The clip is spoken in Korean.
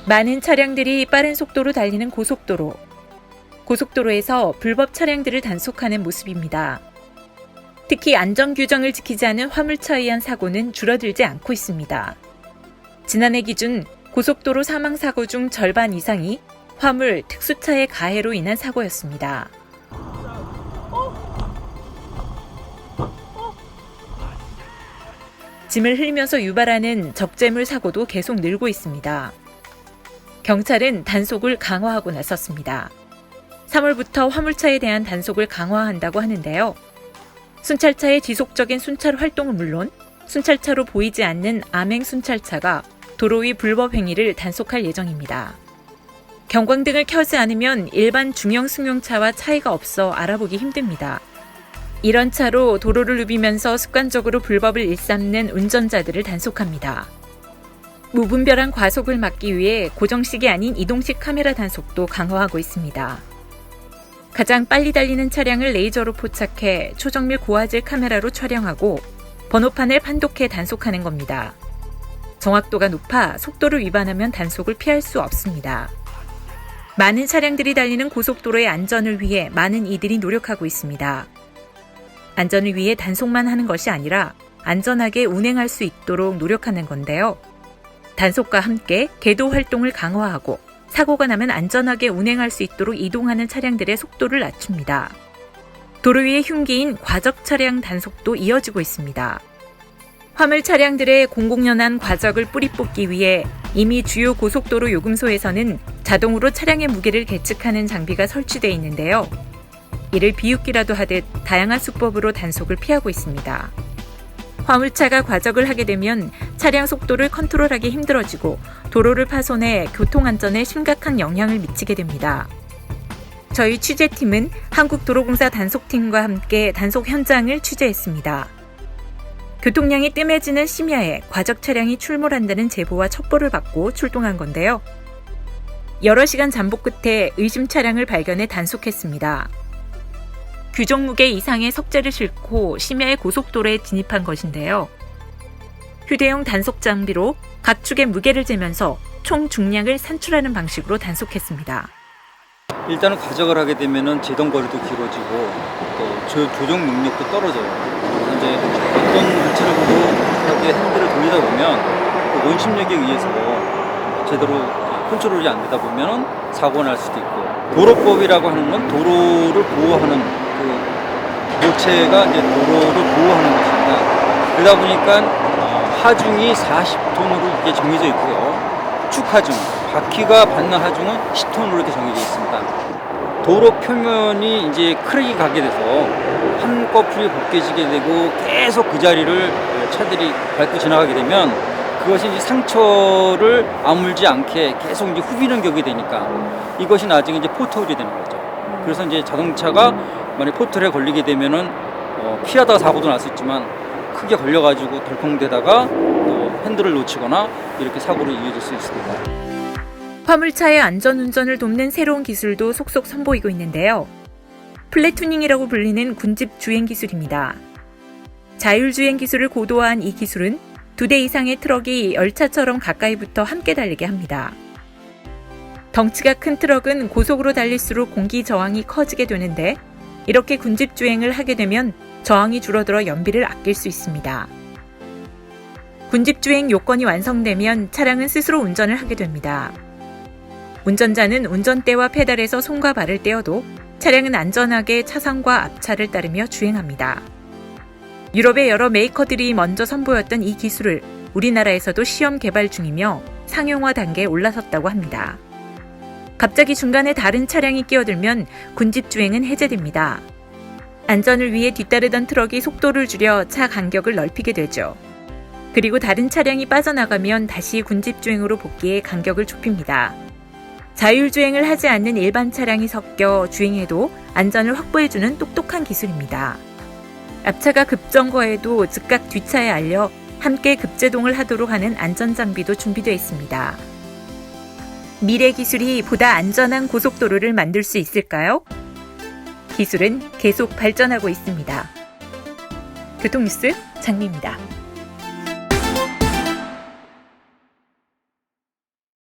많은 차량들이 빠른 속도로 달리는 고속도로. 고속도로에서 불법 차량들을 단속하는 모습입니다. 특히 안전규정을 지키지 않은 화물차에 의한 사고는 줄어들지 않고 있습니다. 지난해 기준 고속도로 사망사고 중 절반 이상이 화물, 특수차의 가해로 인한 사고였습니다. 짐을 흘리면서 유발하는 적재물 사고도 계속 늘고 있습니다. 경찰은 단속을 강화하고 나섰습니다. 3월부터 화물차에 대한 단속을 강화한다고 하는데요. 순찰차의 지속적인 순찰 활동은 물론 순찰차로 보이지 않는 암행 순찰차가 도로 위 불법 행위를 단속할 예정입니다. 경광등을 켜지 않으면 일반 중형 승용차와 차이가 없어 알아보기 힘듭니다. 이런 차로 도로를 누비면서 습관적으로 불법을 일삼는 운전자들을 단속합니다. 무분별한 과속을 막기 위해 고정식이 아닌 이동식 카메라 단속도 강화하고 있습니다. 가장 빨리 달리는 차량을 레이저로 포착해 초정밀 고화질 카메라로 촬영하고 번호판을 판독해 단속하는 겁니다. 정확도가 높아 속도를 위반하면 단속을 피할 수 없습니다. 많은 차량들이 달리는 고속도로의 안전을 위해 많은 이들이 노력하고 있습니다. 안전을 위해 단속만 하는 것이 아니라 안전하게 운행할 수 있도록 노력하는 건데요. 단속과 함께 계도 활동을 강화하고 사고가 나면 안전하게 운행할 수 있도록 이동하는 차량들의 속도를 낮춥니다. 도로 위의 흉기인 과적 차량 단속도 이어지고 있습니다. 화물 차량들의 공공연한 과적을 뿌리 뽑기 위해 이미 주요 고속도로 요금소에서는 자동으로 차량의 무게를 계측하는 장비가 설치되어 있는데요. 이를 비웃기라도 하듯 다양한 수법으로 단속을 피하고 있습니다. 화물차가 과적을 하게 되면 차량 속도를 컨트롤하기 힘들어지고 도로를 파손해 교통안전에 심각한 영향을 미치게 됩니다. 저희 취재팀은 한국도로공사 단속팀과 함께 단속 현장을 취재했습니다. 교통량이 뜸해지는 심야에 과적 차량이 출몰한다는 제보와 첩보를 받고 출동한 건데요. 여러 시간 잠복 끝에 의심 차량을 발견해 단속했습니다. 규정 무게 이상의 석재를 싣고 심야의 고속도로에 진입한 것인데요. 휴대용 단속 장비로 각 축의 무게를 재면서 총 중량을 산출하는 방식으로 단속했습니다. 일단은 과적을 하게 되면은 제동 거리도 길어지고 또 조종 능력도 떨어져요. 이제 어떤 물체를 보고 이렇게 핸들을 돌리다 보면 그 원심력에 의해서 제대로 컨트롤이 안 되다 보면 사고가 날 수도 있고, 도로법이라고 하는 건 도로를 보호하는 그 물체가 이제 도로를 보호하는 것입니다. 그러다 보니까 하중이 40톤으로 이게 정해져 있고요. 축하중, 바퀴가 받는 하중은 10톤으로 이렇게 정해져 있습니다. 도로 표면이 이제 크랙이 가게 돼서 한꺼풀이 벗겨지게 되고 계속 그 자리를 차들이 밟고 지나가게 되면 그것이 이제 상처를 아물지 않게 계속 이제 후비는 격이 되니까 이것이 나중에 이제 포트홀이 되는 거죠. 그래서 이제 자동차가 만약 포트홀에 걸리게 되면은 피하다가 사고도 날 수 있지만 크게 걸려가지고 덜컹대다가 또 핸들을 놓치거나 이렇게 사고로 이어질 수 있습니다. 화물차의 안전운전을 돕는 새로운 기술도 속속 선보이고 있는데요. 플랫투닝이라고 불리는 군집 주행 기술입니다. 자율주행 기술을 고도화한 이 기술은 2대 이상의 트럭이 열차처럼 가까이 붙어 함께 달리게 합니다. 덩치가 큰 트럭은 고속으로 달릴수록 공기 저항이 커지게 되는데 이렇게 군집 주행을 하게 되면 저항이 줄어들어 연비를 아낄 수 있습니다. 군집 주행 요건이 완성되면 차량은 스스로 운전을 하게 됩니다. 운전자는 운전대와 페달에서 손과 발을 떼어도 차량은 안전하게 차선과 앞차를 따르며 주행합니다. 유럽의 여러 메이커들이 먼저 선보였던 이 기술을 우리나라에서도 시험 개발 중이며 상용화 단계에 올라섰다고 합니다. 갑자기 중간에 다른 차량이 끼어들면 군집 주행은 해제됩니다. 안전을 위해 뒤따르던 트럭이 속도를 줄여 차 간격을 넓히게 되죠. 그리고 다른 차량이 빠져나가면 다시 군집 주행으로 복귀해 간격을 좁힙니다. 자율주행을 하지 않는 일반 차량이 섞여 주행해도 안전을 확보해주는 똑똑한 기술입니다. 앞차가 급정거해도 즉각 뒷차에 알려 함께 급제동을 하도록 하는 안전장비도 준비되어 있습니다. 미래 기술이 보다 안전한 고속도로를 만들 수 있을까요? 기술은 계속 발전하고 있습니다. 교통뉴스 장미입니다.